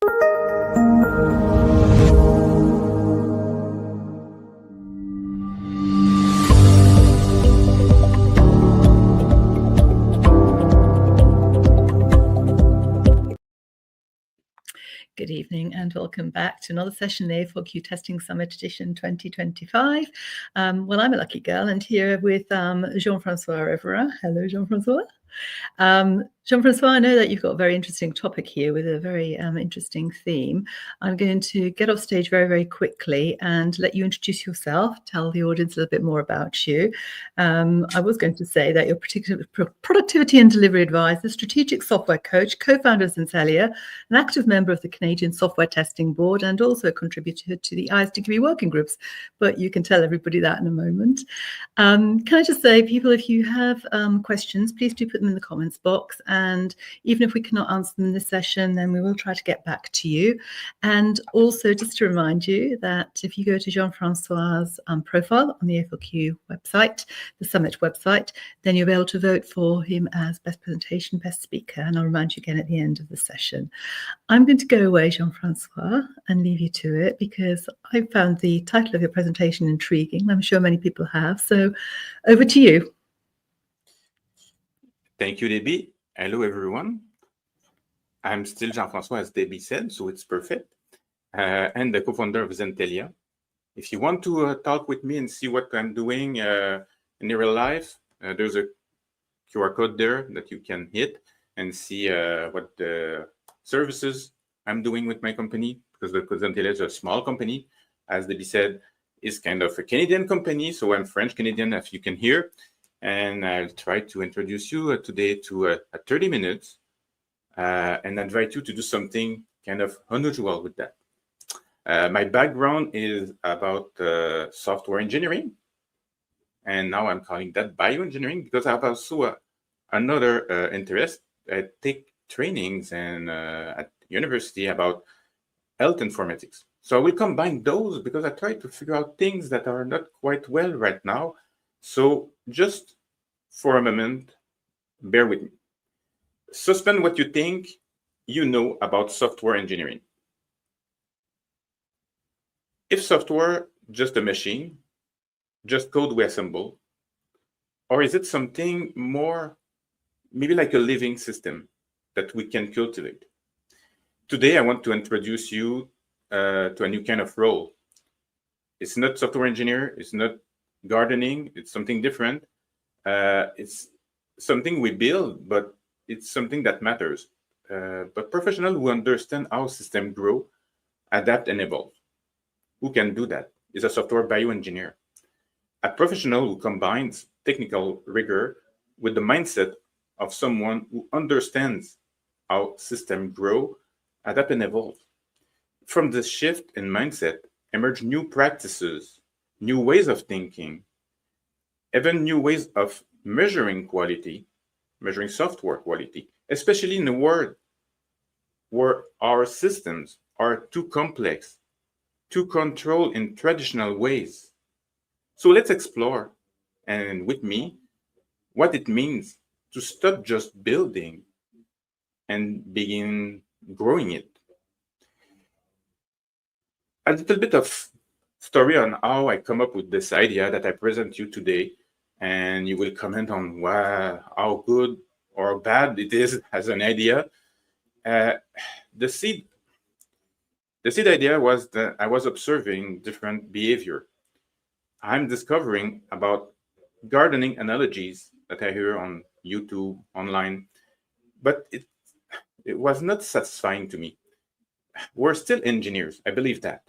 Good evening and welcome back to another session, the A4Q Testing Summit Edition 2025. Well, I'm a lucky girl and here with Jean-François Riverin. Hello, Jean-François. Jean-François, I know that you've got a very interesting topic here with a very interesting theme. I'm going to get off stage very, very quickly and let you introduce yourself, tell the audience a little bit more about you. I was going to say that you're productivity and delivery advisor, strategic software coach, co-founder of Zencelia, an active member of the Canadian Software Testing Board, and also a contributor to the IS degree working groups. But you can tell everybody that in a moment. Can I just say, people, if you have questions, please do put them in the comments box. And even if we cannot answer them in this session, then we will try to get back to you. And also just to remind you that if you go to Jean-François' profile on the A4Q website, the Summit website, then you'll be able to vote for him as best presentation, best speaker. And I'll remind you again at the end of the session. I'm going to go away, Jean-François, and leave you to it because I found the title of your presentation intriguing. I'm sure many people have. So over to you. Thank you, Debbie. Hello, everyone. I'm still Jean-François, as Debbie said, so it's perfect. And the co-founder of Zencelia. If you want to talk with me and see what I'm doing in real life, there's a QR code there that you can hit and see what the services I'm doing with my company, because Zencelia is a small company. As Debbie said, it's kind of a Canadian company, so I'm French-Canadian, as you can hear. And I'll try to introduce you today to 30 minutes and invite you to do something kind of unusual with that. My background is about software engineering, and now I'm calling that bioengineering because I have also another interest. I take trainings and at university about health informatics. So I will combine those because I try to figure out things that are not quite well right now. So just for a moment, bear with me. Suspend what you think you know about software engineering. If software just a machine, just code we assemble, or is it something more, maybe like a living system that we can cultivate? Today, I want to introduce you to a new kind of role. It's not software engineer, it's not gardening, it's something different. It's something we build, but it's something that matters. But professionals who understand how systems grow, adapt, and evolve. Who can do that is a software bioengineer. A professional who combines technical rigor with the mindset of someone who understands how systems grow, adapt, and evolve. From this shift in mindset emerge new practices, new ways of thinking, even new ways of measuring quality, measuring software quality, especially in a world where our systems are too complex to control in traditional ways. So let's explore, and with me, what it means to stop just building and begin growing it. A little bit of story on how I come up with this idea that I present you today, and you will comment on how good or bad it is as an idea. The seed idea was that I was observing different behavior. I'm discovering about gardening analogies that I hear on YouTube, online, but it was not satisfying to me. We're still engineers, I believe that.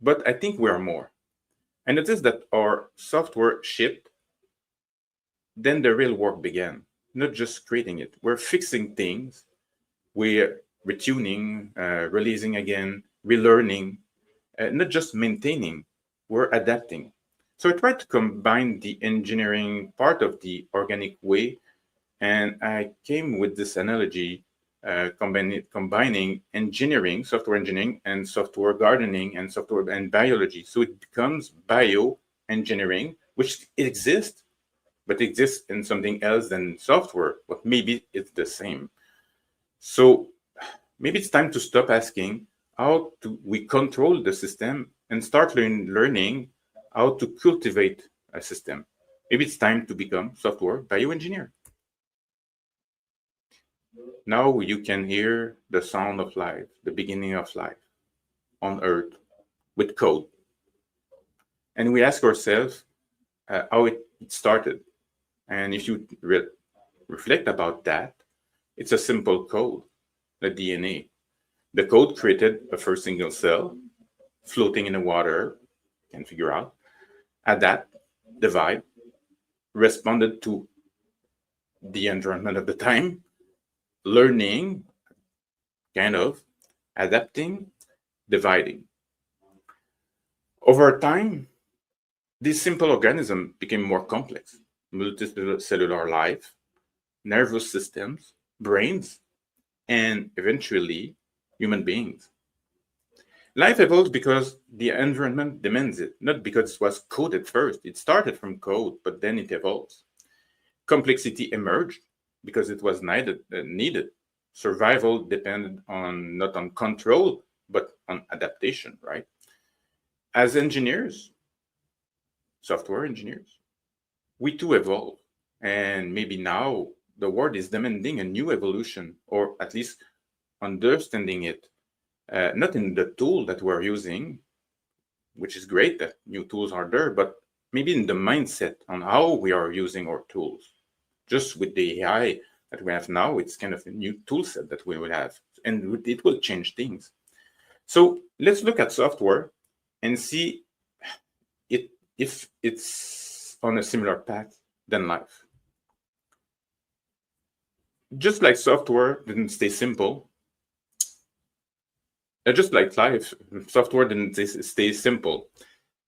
But I think we are more. I noticed that our software shipped, then the real work began, not just creating it. We're fixing things, we're retuning, releasing again, relearning, not just maintaining, we're adapting. So I tried to combine the engineering part of the organic way, and I came with this analogy combining engineering, software engineering, and software gardening and software and biology. So it becomes bioengineering, which exists, but exists in something else than software, but maybe it's the same. So maybe it's time to stop asking how we control the system and start learning how to cultivate a system. Maybe it's time to become software bioengineer. Now you can hear the sound of life, the beginning of life on Earth with code. And we ask ourselves how it started. And if you reflect about that, it's a simple code, the DNA. The code created a first single cell floating in the water, can figure out, adapt, divide, responded to the environment of the time, learning, kind of, adapting, dividing. Over time, this simple organism became more complex. Multicellular life, nervous systems, brains, and eventually human beings. Life evolves because the environment demands it, not because it was coded first. It started from code, but then it evolves. Complexity emerged because it was needed. Survival depended on not on control, but on adaptation, right? As engineers, software engineers, we too evolve. And maybe now the world is demanding a new evolution, or at least understanding it, not in the tool that we're using, which is great that new tools are there, but maybe in the mindset on how we are using our tools. Just with the AI that we have now, it's kind of a new tool set that we will have, and it will change things. So let's look at software and see if it's on a similar path than life. Just like software didn't stay simple, just like life, software didn't stay simple.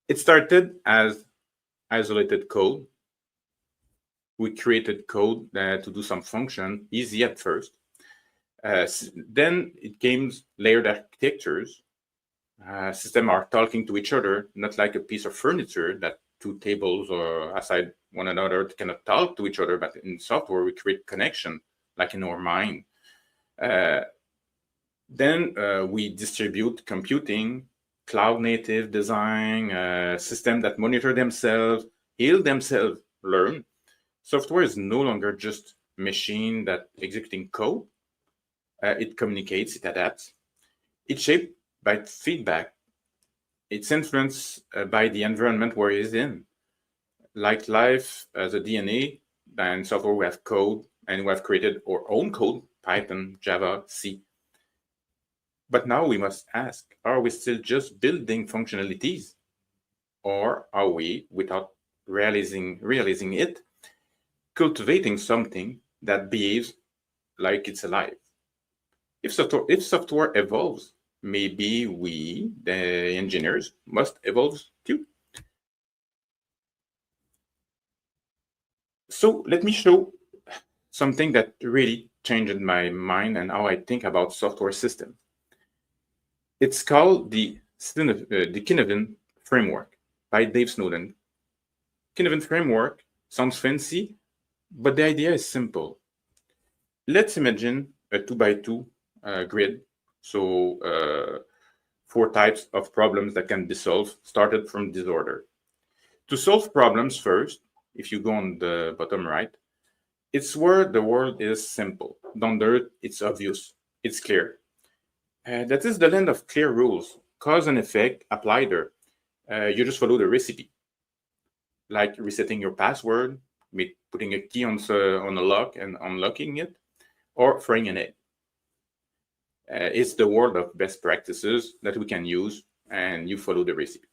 It started as isolated code. We created code to do some function, easy at first. Then it came layered architectures. Systems are talking to each other, not like a piece of furniture that two tables or aside one another cannot talk to each other, but in software, we create connection, like in our mind. Then we distribute computing, cloud native design, systems that monitor themselves, heal themselves, learn. Software is no longer just a machine that executing code. It communicates, it adapts. It's shaped by feedback. It's influenced by the environment where it is in. Like life as a DNA, and software we have code, and we have created our own code, Python, Java, C. But now we must ask, are we still just building functionalities? Or are we, without realizing it, cultivating something that behaves like it's alive? If software evolves, maybe we, the engineers, must evolve too. So let me show something that really changed my mind and how I think about software systems. It's called the Kovvenan Framework by Dave Snowden. Kovvenan Framework sounds fancy, but the idea is simple. Let's imagine a 2x2 grid. So 4 types of problems that can be solved, started from this order. To solve problems first, if you go on the bottom right, it's where the world is simple. Down there, it's obvious, it's clear. That is the land of clear rules. Cause and effect apply there. You just follow the recipe. Like resetting your password, putting a key on a lock and unlocking it, or throwing an egg. It's the world of best practices that we can use, and you follow the recipe.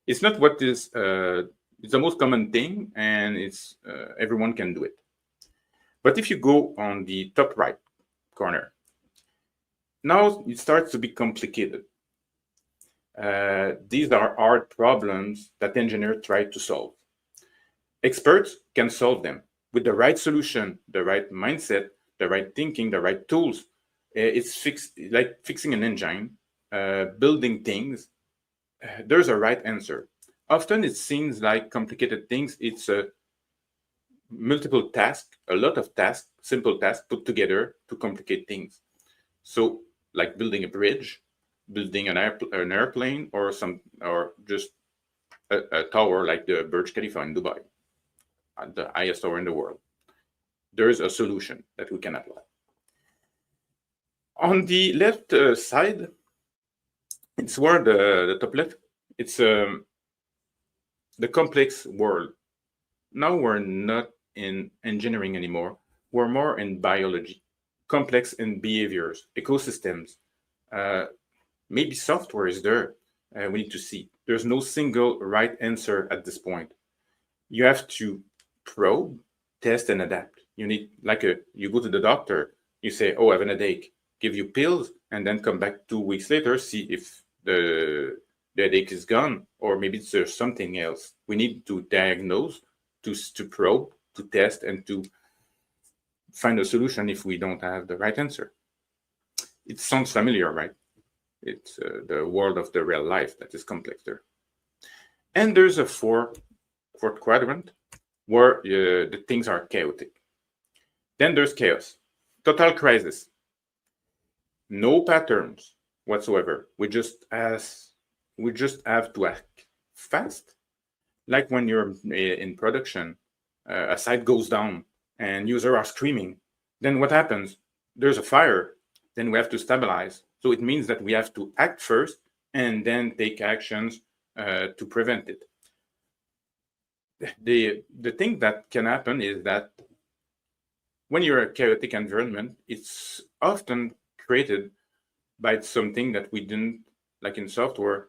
It's not what is, it's the most common thing, and it's everyone can do it. But if you go on the top right corner, now it starts to be complicated. These are hard problems that engineers try to solve. Experts can solve them with the right solution, the right mindset, the right thinking, the right tools. It's like fixing an engine, building things. There's a right answer. Often it seems like complicated things. It's a multiple task, a lot of tasks, simple tasks put together to complicate things. So, like building a bridge, building an airplane, or just a tower like the Burj Khalifa in Dubai, the highest tower in the world. There is a solution that we can apply. On the left side, it's where the top left, it's the complex world. Now we're not in engineering anymore. We're more in biology, complex in behaviors, ecosystems. Maybe software is there. We need to see. There's no single right answer at this point. You have to probe, test, and adapt. You need, you go to the doctor, you say, oh, I have an headache, give you pills, and then come back 2 weeks later, see if the headache is gone, or maybe there's something else. We need to diagnose, to probe, to test, and to find a solution if we don't have the right answer. It sounds familiar, right? It's the world of the real life that is complex there. And there's a fourth quadrant where the things are chaotic. Then there's chaos, total crisis, no patterns whatsoever. We just have to act fast. Like when you're in production, a site goes down and users are screaming. Then what happens? There's a fire. Then we have to stabilize. So it means that we have to act first and then take actions to prevent it. The thing that can happen is that when you're in a chaotic environment, it's often created by something that we didn't, like in software,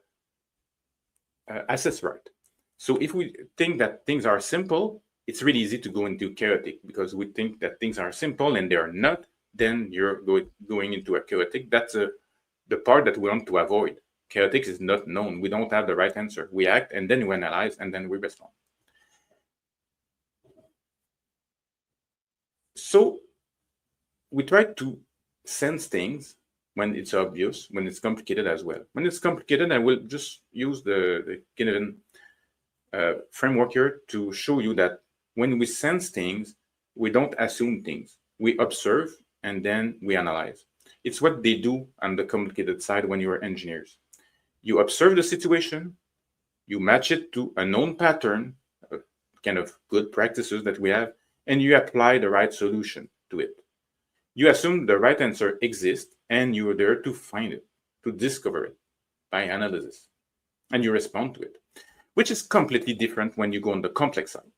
assess right. So if we think that things are simple, it's really easy to go into chaotic because we think that things are simple and they are not. Then you're going into a chaotic. That's the part that we want to avoid. Chaotic is not known. We don't have the right answer. We act and then we analyze and then we respond. So we try to sense things when it's obvious, when it's complicated as well. When it's complicated, I will just use the Kovvenan framework here to show you that when we sense things, we don't assume things. We observe and then we analyze. It's what they do on the complicated side when you are engineers. You observe the situation, you match it to a known pattern, kind of good practices that we have, and you apply the right solution to it. You assume the right answer exists and you are there to find it, to discover it by analysis, and you respond to it, which is completely different when you go on the complex side.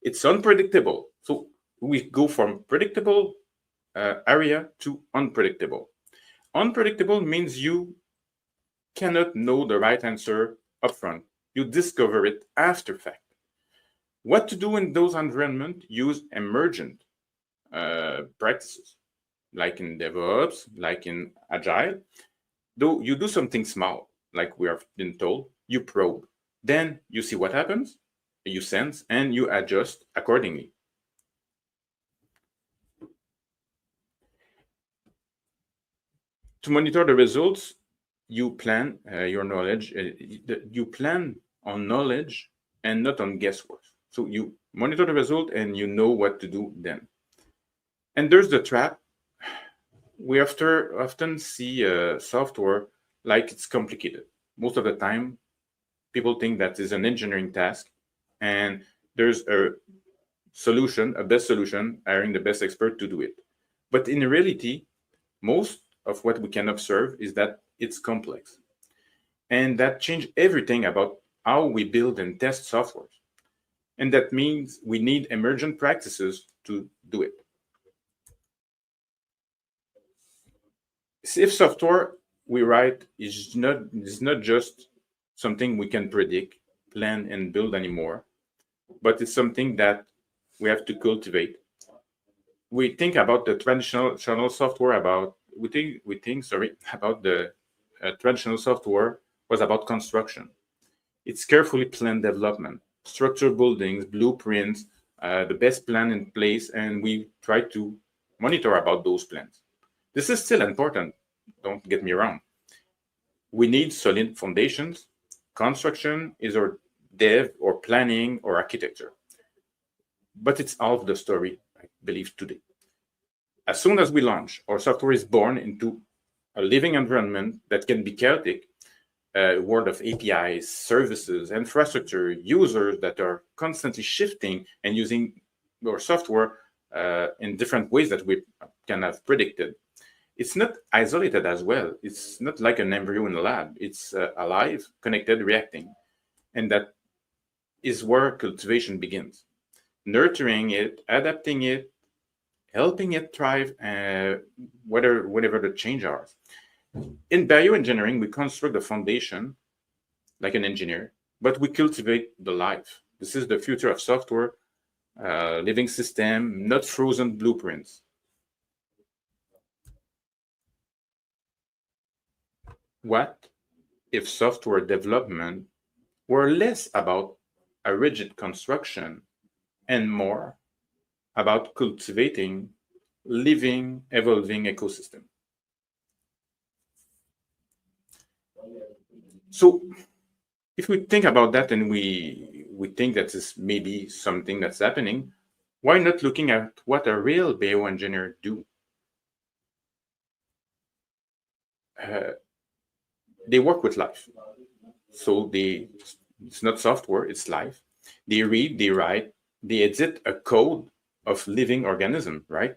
It's unpredictable. So we go from predictable area to unpredictable. Unpredictable means you cannot know the right answer upfront. You discover it after fact. What to do in those environments? Use emergent practices, like in DevOps, like in Agile. Though you do something small, like we have been told, you probe. Then you see what happens, you sense, and you adjust accordingly. To monitor the results, you plan your knowledge. You plan on knowledge and not on guesswork. So you monitor the result and you know what to do then. And there's the trap. We often see software like it's complicated. Most of the time, people think that is an engineering task, and there's a solution, a best solution, hiring the best expert to do it. But in reality, most of what we can observe is that it's complex. And that changes everything about how we build and test software. And that means we need emergent practices to do it. If software we write is not just something we can predict, plan, and build anymore, but it's something that we have to cultivate. We think about the traditional software about the traditional software was about construction. It's carefully planned development, structured buildings, blueprints, the best plan in place, and we try to monitor about those plans. This is still important, don't get me wrong. We need solid foundations. Construction is our dev or planning or architecture. But it's half the story, I believe, today. as soon as we launch, our software is born into a living environment that can be chaotic, a world of APIs, services, infrastructure, users that are constantly shifting and using our software in different ways that we can have predicted. It's not isolated as well. It's not like an embryo in a lab. It's alive, connected, reacting. And that is where cultivation begins. Nurturing it, adapting it, helping it thrive, whatever the change are. In bioengineering, we construct the foundation like an engineer, but we cultivate the life. This is the future of software, living system, not frozen blueprints. What if software development were less about a rigid construction and more about cultivating living, evolving ecosystem? So if we think about that and we think that is maybe something that's happening, why not looking at what a real bioengineer do? They work with life. So it's not software, it's life. They read, they write, they edit a code of living organism, right?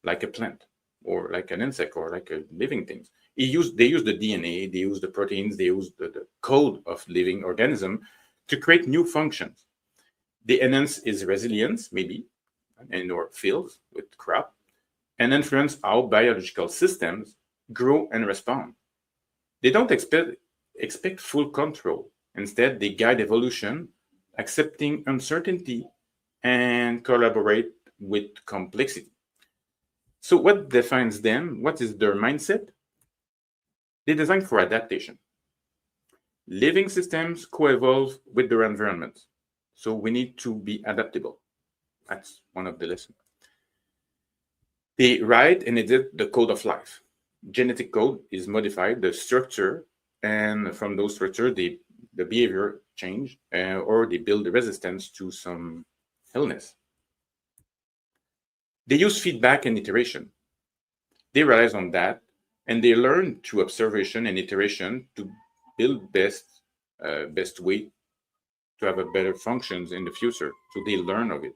Like a plant or like an insect or like a living thing. They use the DNA, they use the proteins, they use the code of living organism to create new functions. They enhance its resilience, maybe, in our fields with crop, and influence how biological systems grow and respond. They don't expect full control. Instead, they guide evolution, accepting uncertainty and collaborate with complexity. So what defines them? What is their mindset? They design for adaptation. Living systems co-evolve with their environment. So we need to be adaptable. That's one of the lessons. They write and edit the code of life. Genetic code is modified, the structure, and from those structures, the behavior change, or they build the resistance to some illness. They use feedback and iteration. They rely on that, and they learn through observation and iteration to build best way to have a better functions in the future. So they learn of it.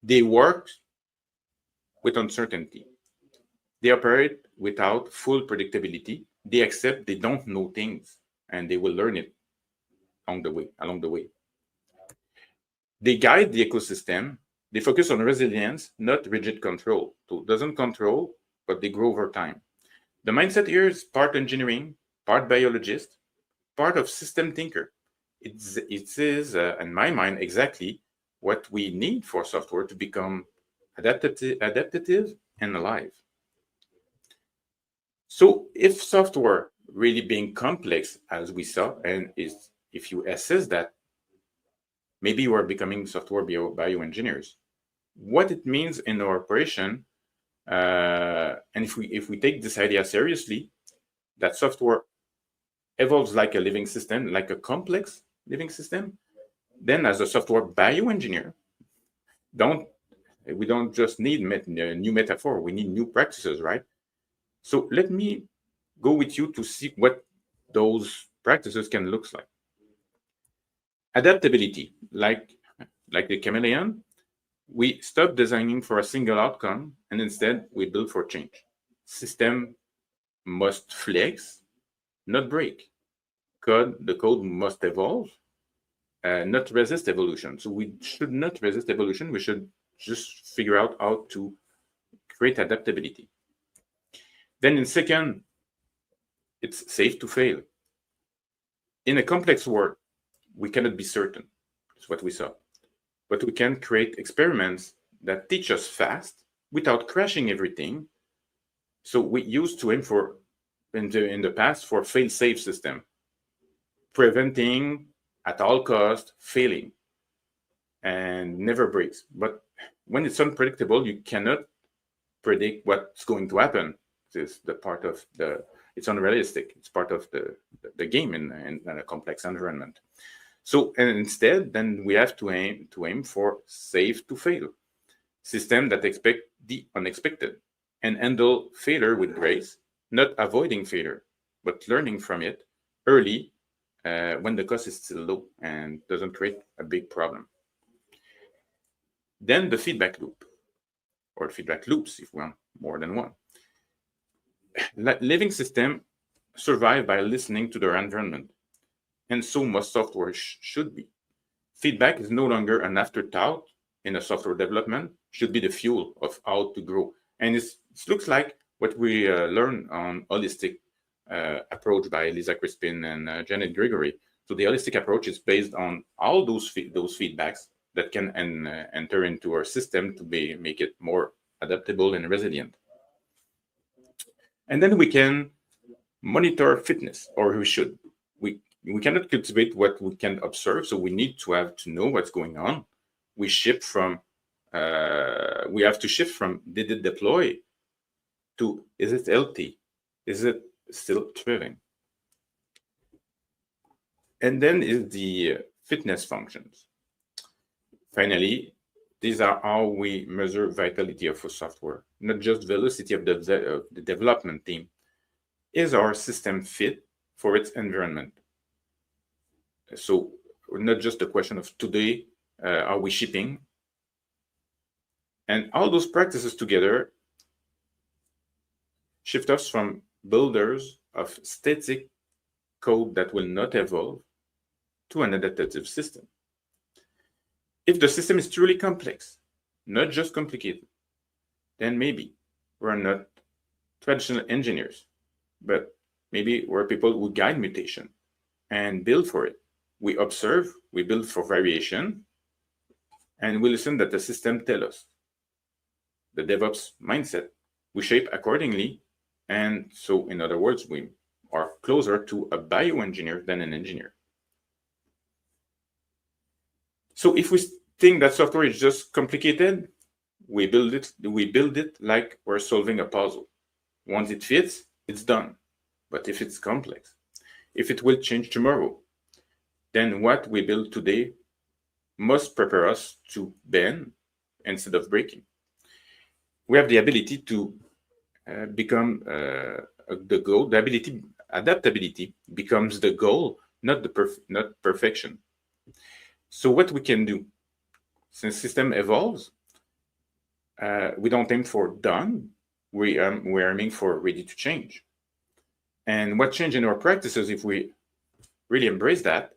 They work with uncertainty. They operate without full predictability. They accept they don't know things, and they will learn it along the way. They guide the ecosystem. They focus on resilience, not rigid control. So it doesn't control, but they grow over time. The mindset here is part engineering, part biologist, part of system thinker. It is, in my mind, exactly what we need for software to become adaptive and alive. So if software really being complex, as we saw, and if you assess that, maybe you are becoming software bioengineers. What it means in our operation, and if we take this idea seriously, that software evolves like a living system, like a complex living system, then as a software bioengineer, we don't just need new metaphor, we need new practices, right? So let me go with you to see what those practices can look like. Adaptability, like the chameleon, we stop designing for a single outcome and instead we build for change. System must flex, not break. The code must evolve, not resist evolution. So we should not resist evolution. We should just figure out how to create adaptability. Then in second, it's safe to fail. In a complex world, we cannot be certain. That's what we saw. But we can create experiments that teach us fast without crashing everything. So we used to aim for, in the past, for fail-safe system, preventing at all cost failing and never breaks. But when it's unpredictable, you cannot predict what's going to happen. This is the part of it's unrealistic. It's part of the game in a complex environment. So, and instead, then we have to aim for safe to fail system that expect the unexpected and handle failure with grace, not avoiding failure, but learning from it early when the cost is still low and doesn't create a big problem. Then the feedback loop, or feedback loops if we want more than one. Living systems survive by listening to their environment, and so most software should be. Feedback is no longer an afterthought in a software development, should be the fuel of how to grow. And it looks like what we learned on holistic approach by Lisa Crispin and Janet Gregory. So the holistic approach is based on all those feedbacks that can enter into our system to make it more adaptable and resilient. And then we can monitor fitness, or we should. We cannot cultivate what we can observe, so we need to know what's going on. We have to shift from did it deploy to is it healthy? Is it still thriving? And then is the fitness functions. Finally, these are how we measure vitality of a software, not just velocity of the development team. Is our system fit for its environment? So not just a question of today, are we shipping? And all those practices together shift us from builders of static code that will not evolve to an adaptive system. If the system is truly complex, not just complicated, then maybe we're not traditional engineers, but maybe we're people who guide mutation and build for it. We observe, we build for variation, and we listen that the system tells us. The DevOps mindset, we shape accordingly, and so in other words, we are closer to a bioengineer than an engineer. So if we think that software is just complicated, we build it like we're solving a puzzle. Once it fits, it's done. But if it's complex, if it will change tomorrow, then what we build today must prepare us to bend instead of breaking. We have the ability to become the goal. Adaptability becomes the goal, not perfection. So what we can do, since system evolves, we don't aim for done. We're aiming for ready to change. And what change in our practices, if we really embrace that,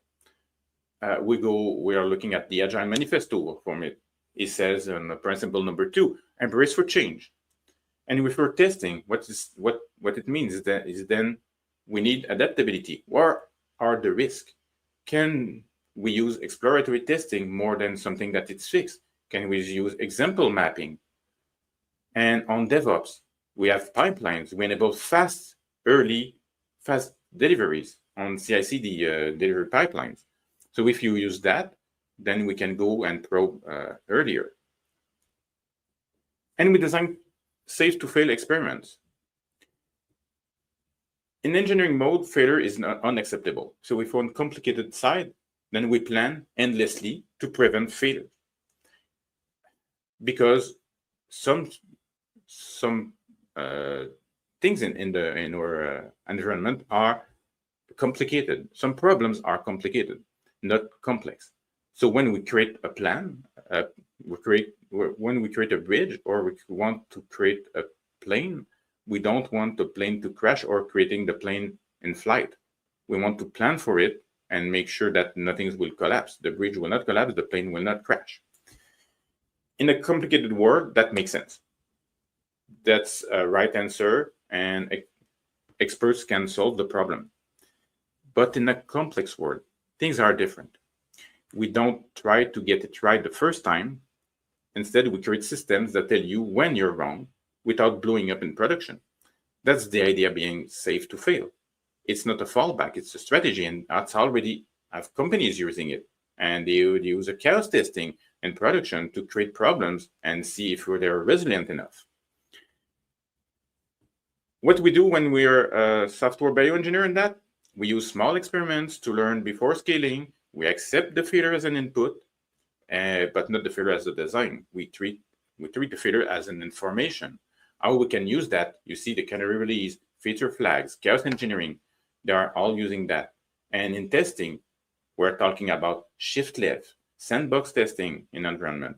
we are looking at the Agile Manifesto from it. It says in principle number 2, embrace for change. And if we're testing, what it means is then we need adaptability. What are the risks? Can we use exploratory testing more than something that it's fixed? Can we use example mapping? And on DevOps, we have pipelines. We enable fast deliveries on CI/CD delivery pipelines. So if you use that, then we can go and probe earlier. And we design safe to fail experiments. In engineering mode, failure is not unacceptable. So if we're on complicated side, then we plan endlessly to prevent failure. Because some things in our environment are complicated. Some problems are complicated, not complex. So when we create a plan, when we create a bridge, or we want to create a plane, we don't want the plane to crash or creating the plane in flight. We want to plan for it and make sure that nothing will collapse. The bridge will not collapse, the plane will not crash. In a complicated world, that makes sense. That's a right answer, and experts can solve the problem. But in a complex world, things are different. We don't try to get it right the first time. Instead, we create systems that tell you when you're wrong without blowing up in production. That's the idea being safe to fail. It's not a fallback, it's a strategy, and that's already have companies using it. And they would use a chaos testing in production to create problems and see if they're resilient enough. What we do when we're a software bioengineer in that, we use small experiments to learn before scaling. We accept the failure as an input, but not the failure as a design. We treat We treat the failure as an information. How we can use that, you see the canary release, feature flags, chaos engineering, they are all using that. And in testing, we're talking about shift left, sandbox testing in environment.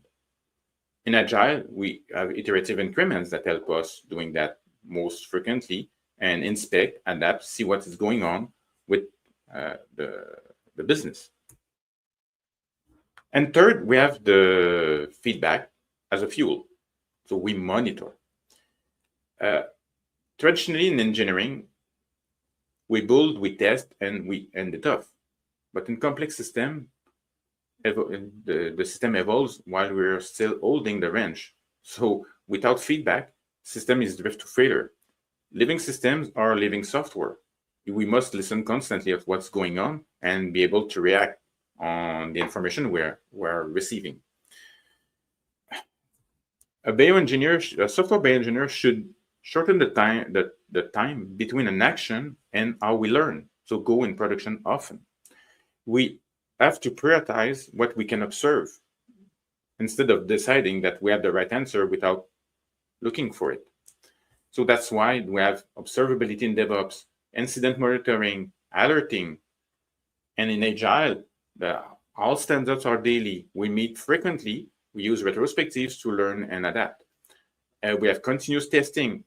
In Agile, we have iterative increments that help us doing that most frequently and inspect, adapt, see what is going on with the business. And third, we have the feedback as a fuel. So we monitor. Traditionally in engineering, we build, we test, and we end it off. But in complex system, the system evolves while we're still holding the wrench. So without feedback, system is driven to failure. Living systems are living software. We must listen constantly at what's going on and be able to react on the information we're receiving. A software bioengineer should shorten the time between an action and how we learn, so go in production often. We have to prioritize what we can observe instead of deciding that we have the right answer without looking for it. So that's why we have observability in DevOps, incident monitoring, alerting, and in Agile, all standards are daily. We meet frequently. We use retrospectives to learn and adapt. We have continuous testing,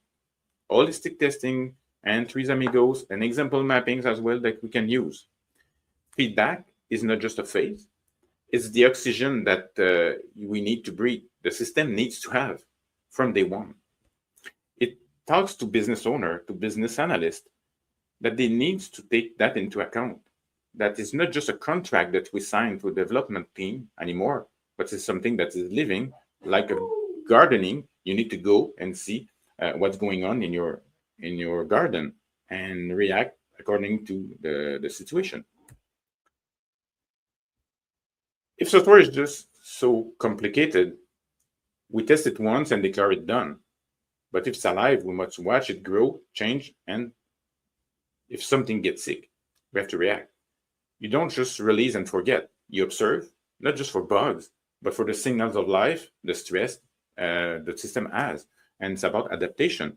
holistic testing, and Tres Amigos, and example mappings as well that we can use. Feedback is not just a phase. It's the oxygen that we need to breathe. The system needs to have from day one. It talks to business owner, to business analyst, that they need to take that into account. That is not just a contract that we sign to a development team anymore, but it's something that is living like a gardening. You need to go and see what's going on in your garden and react according to the situation. If software is just so complicated, we test it once and declare it done. But if it's alive, we must watch it grow, change, and if something gets sick, we have to react. You don't just release and forget. You observe, not just for bugs, but for the signals of life, the stress the system has. And it's about adaptation.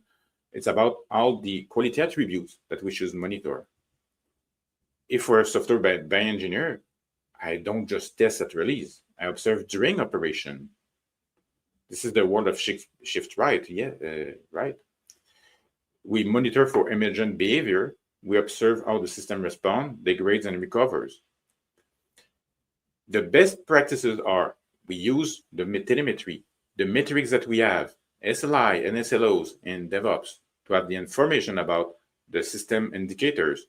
It's about all the quality attributes that we should monitor. If we're a software bioengineer, I don't just test at release. I observe during operation. This is the world of shift right. Right. We monitor for emergent behavior. We observe how the system responds, degrades, and recovers. The best practices are we use the telemetry, the metrics that we have, SLI and SLOs in DevOps to have the information about the system indicators,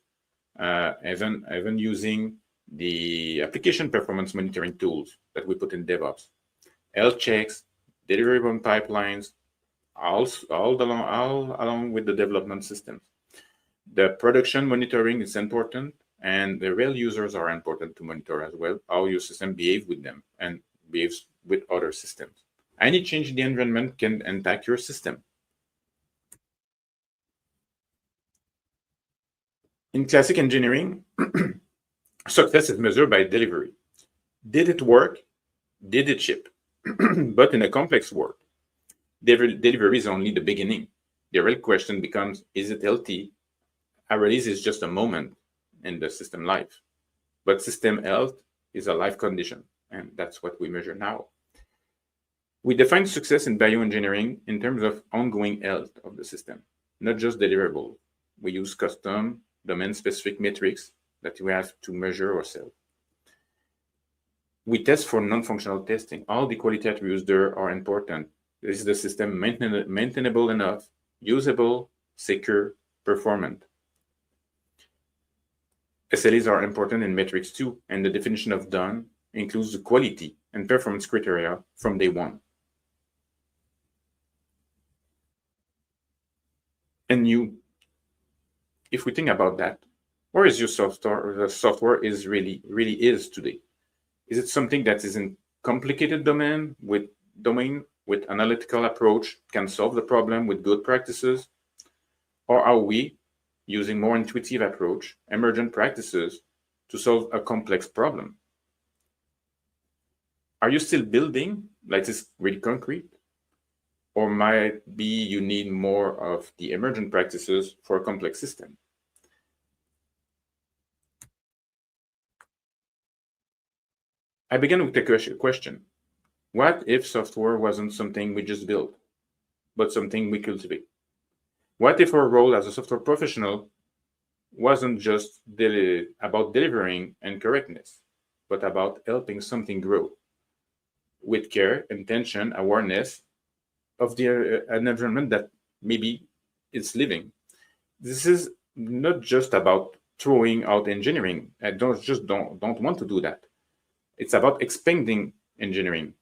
even using the application performance monitoring tools that we put in DevOps, health checks, deliverable pipelines, all along with the development systems. The production monitoring is important, and the real users are important to monitor as well, how your system behaves with them and behaves with other systems. Any change in the environment can impact your system. In classic engineering, success is measured by delivery. Did it work? Did it ship? But in a complex world, delivery is only the beginning. The real question becomes, is it healthy? A release is just a moment in the system life. But system health is a life condition, and that's what we measure now. We define success in bioengineering in terms of ongoing health of the system, not just deliverable. We use custom, domain-specific metrics that we have to measure ourselves. We test for non-functional testing. All the quality attributes there are important. Is the system maintainable enough, usable, secure, performant? SLAs are important in metrics too, and the definition of done includes the quality and performance criteria from day one. And if we think about that, where is your software? The software is really is today. Is it something that is in complicated domain with analytical approach can solve the problem with good practices? Or are we using more intuitive approach, emergent practices to solve a complex problem? Are you still building like this really concrete? or might be you need more of the emergent practices for a complex system. I began with the question, what if software wasn't something we just build, but something we cultivate? What if our role as a software professional wasn't just about delivering and correctness, but about helping something grow with care, intention, awareness of an environment that maybe it's living? This is not just about throwing out engineering. I don't want to do that. It's about expanding engineering,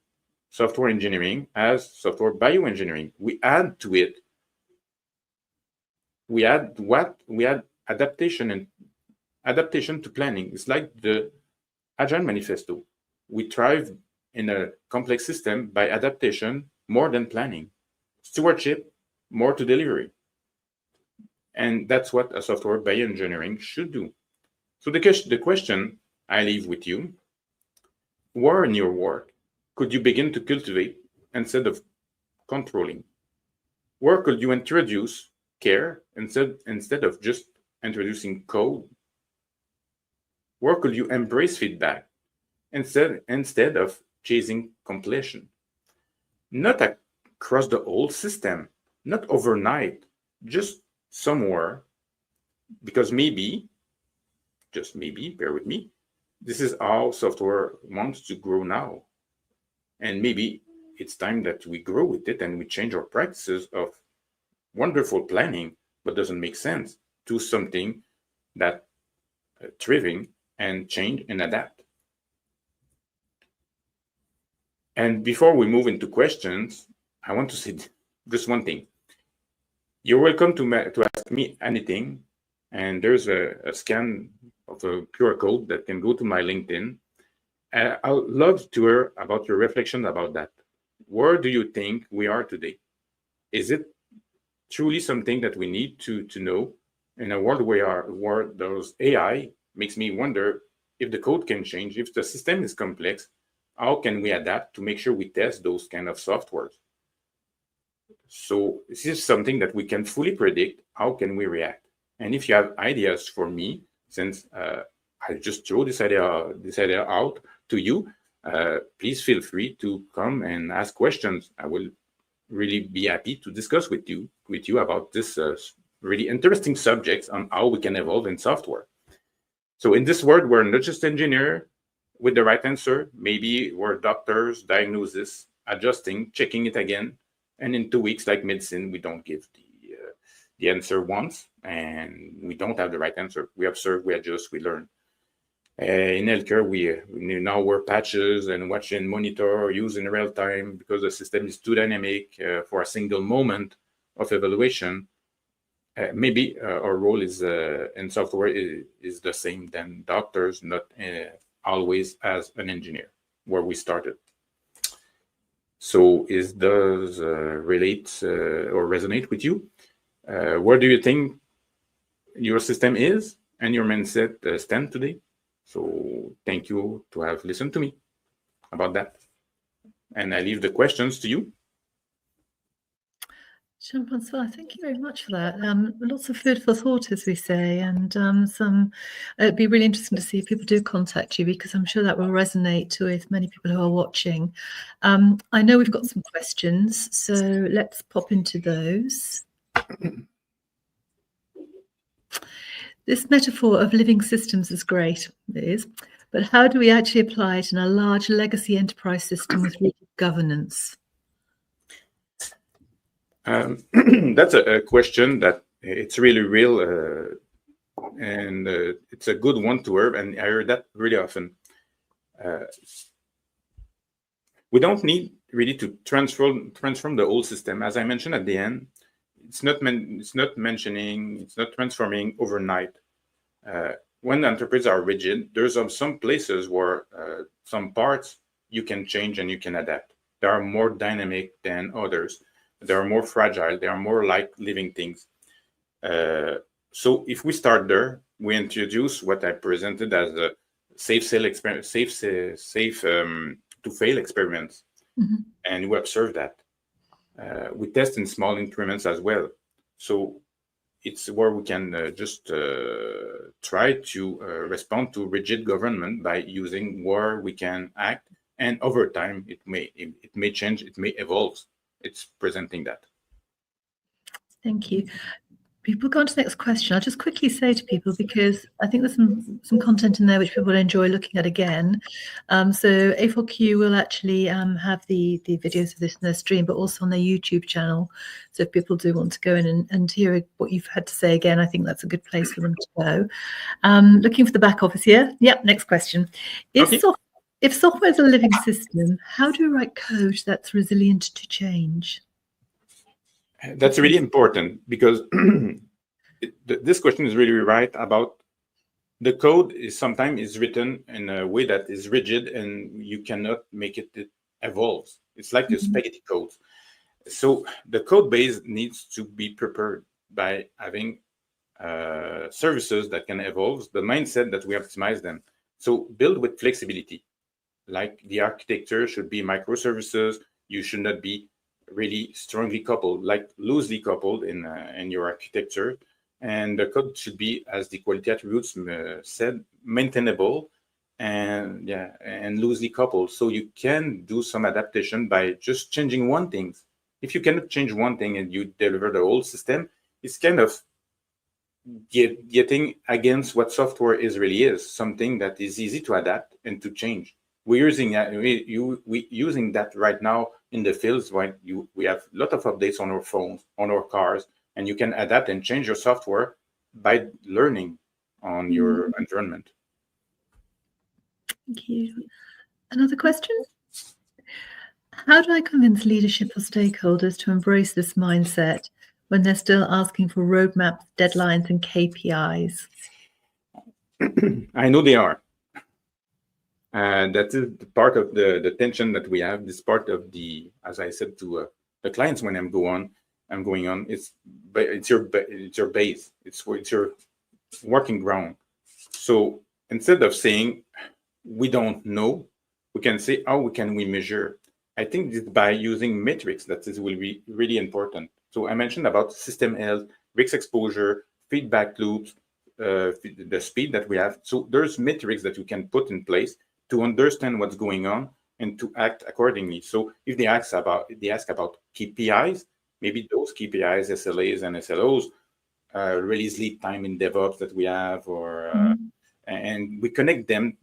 software engineering as software bioengineering. We add to it. We add adaptation and adaptation to planning. It's like the Agile Manifesto. We thrive in a complex system by adaptation more than planning, stewardship more to delivery. And that's what a software bioengineering should do. So the question I leave with you, where in your work could you begin to cultivate instead of controlling? Where could you introduce care instead of just introducing code? Where could you embrace feedback instead of chasing completion? Not across the whole system, not overnight, just somewhere, because maybe, just maybe, bear with me, this is how software wants to grow now. And maybe it's time that we grow with it and we change our practices of wonderful planning, but doesn't make sense, to something that thriving and change and adapt. And before we move into questions, I want to say just one thing. You're welcome to ask me anything, and there's a scan of a QR code that can go to my LinkedIn. I would love to hear about your reflection about that. Where do you think we are today? Is it truly something that we need to know in a world where those AI makes me wonder if the code can change, if the system is complex, how can we adapt to make sure we test those kind of softwares? So this is something that we can fully predict. How can we react? And if you have ideas for me, since I just throw this idea out to you, please feel free to come and ask questions. I will really be happy to discuss with you about this really interesting subjects on how we can evolve in software. So in this world, we're not just engineer with the right answer. Maybe we're doctors, diagnosis, adjusting, checking it again. And in 2 weeks, like medicine, we don't give the answer once, and we don't have the right answer. We observe, we adjust, we learn. In healthcare, we now wear patches and watch and monitor, use in real time, because the system is too dynamic for a single moment of evaluation. Maybe our role is in software is the same than doctors, not always as an engineer, where we started. So does relate or resonate with you? Where do you think your system is and your mindset stand today? So thank you to have listened to me about that. And I leave the questions to you. Jean-François, thank you very much for that. Lots of food for thought, as we say, and it'd be really interesting to see if people do contact you, because I'm sure that will resonate with many people who are watching. I know we've got some questions, so let's pop into those. This metaphor of living systems is great, it is, but how do we actually apply it in a large legacy enterprise system with rigid governance? That's a question that it's really real, and it's a good one to hear, and I hear that really often. We don't need really to transform the whole system. As I mentioned at the end, it's not transforming overnight. When the enterprises are rigid, there's some places where some parts you can change and you can adapt. They are more dynamic than others. They are more fragile. They are more like living things. So if we start there, we introduce what I presented as a safe to fail experiments, and we observe that. we test in small increments as well. So it's where we can just try to respond to rigid government by using where we can act, and over time it may change, it may evolve. It's presenting that. Thank you. People go on to the next question. I'll just quickly say to people, because I think there's some content in there which people will enjoy looking at again. So A4Q will actually have the videos of this in their stream, but also on their YouTube channel. So if people do want to go in and hear what you've had to say again, I think that's a good place for them to go. Looking for the back office here. Yep, next question. If software is a living system, how do we write code that's resilient to change? That's really important, because this question is really right about the code is sometimes written in a way that is rigid and you cannot make it evolve. It's like a spaghetti code. So the code base needs to be prepared by having services that can evolve, the mindset that we optimize them. So build with flexibility, like the architecture should be microservices. You should not be really strongly coupled, like loosely coupled in your architecture. And the code should be, as the quality attributes said, maintainable and loosely coupled. So you can do some adaptation by just changing one thing. If you cannot change one thing and you deliver the whole system, it's kind of getting against what software really is, something that is easy to adapt and to change. We're using that. We're using that right now in the fields. Right, we have a lot of updates on our phones, on our cars, and you can adapt and change your software by learning on your environment. Thank you. Another question? How do I convince leadership or stakeholders to embrace this mindset when they're still asking for roadmaps, deadlines, and KPIs? I know they are. That is the part of the tension that we have. This part of the, as I said to the clients when I'm going on, it's your base. It's your working ground. So instead of saying we don't know, we can say how can we measure. I think this by using metrics that will be really important. So I mentioned about system health, risk exposure, feedback loops, the speed that we have. So there's metrics that you can put in place to understand what's going on and to act accordingly. So if they ask about KPIs, maybe those KPIs, SLAs and SLOs, release lead time in DevOps that we have, or and we connect them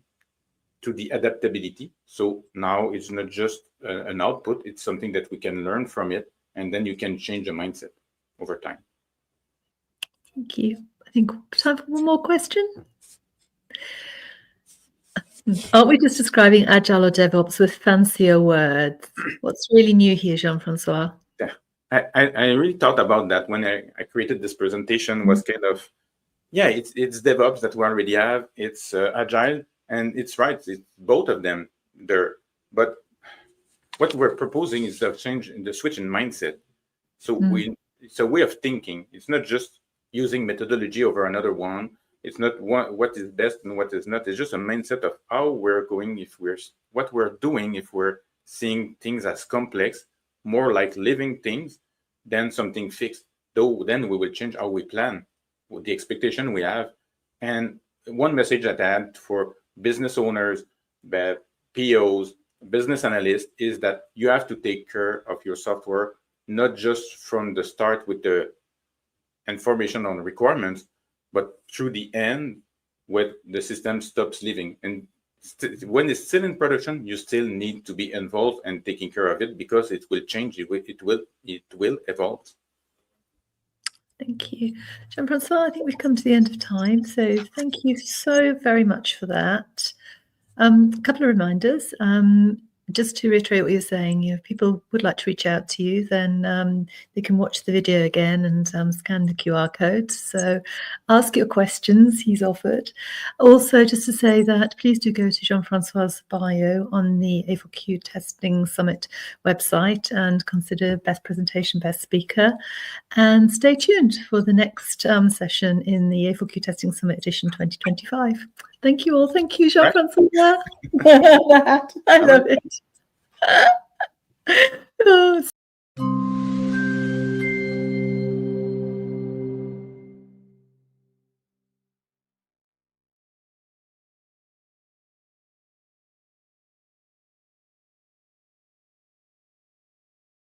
to the adaptability. So now it's not just an output, it's something that we can learn from it, and then you can change the mindset over time. Thank you. I think time for one more question. Aren't we just describing Agile or DevOps with fancier words? What's really new here, Jean-François? Yeah, I really thought about that when I created this presentation. Was kind of, it's DevOps that we already have. It's Agile, and it's right. It's both of them there. But what we're proposing is the change in the switch in mindset. So it's a way of thinking. It's not just using methodology over another one. It's not what is best and what is not. It's just a mindset of how we're going, what we're doing, if we're seeing things as complex, more like living things than something fixed. Though then we will change how we plan, with the expectation we have. And one message that I had for business owners, POs, business analysts, is that you have to take care of your software, not just from the start with the information on requirements, but through the end, when the system stops living. And when it's still in production, you still need to be involved and taking care of it, because it will change. It will evolve. Thank you, Jean-François. I think we've come to the end of time, so thank you so very much for that. A couple of reminders. Just to reiterate what you're saying, if people would like to reach out to you, then they can watch the video again and scan the QR code. So ask your questions, he's offered. Also, just to say that please do go to Jean-François' bio on the A4Q Testing Summit website and consider best presentation, best speaker. And stay tuned for the next session in the A4Q Testing Summit edition 2025. Thank you all. Thank you, Jean-François. I love it. Oh,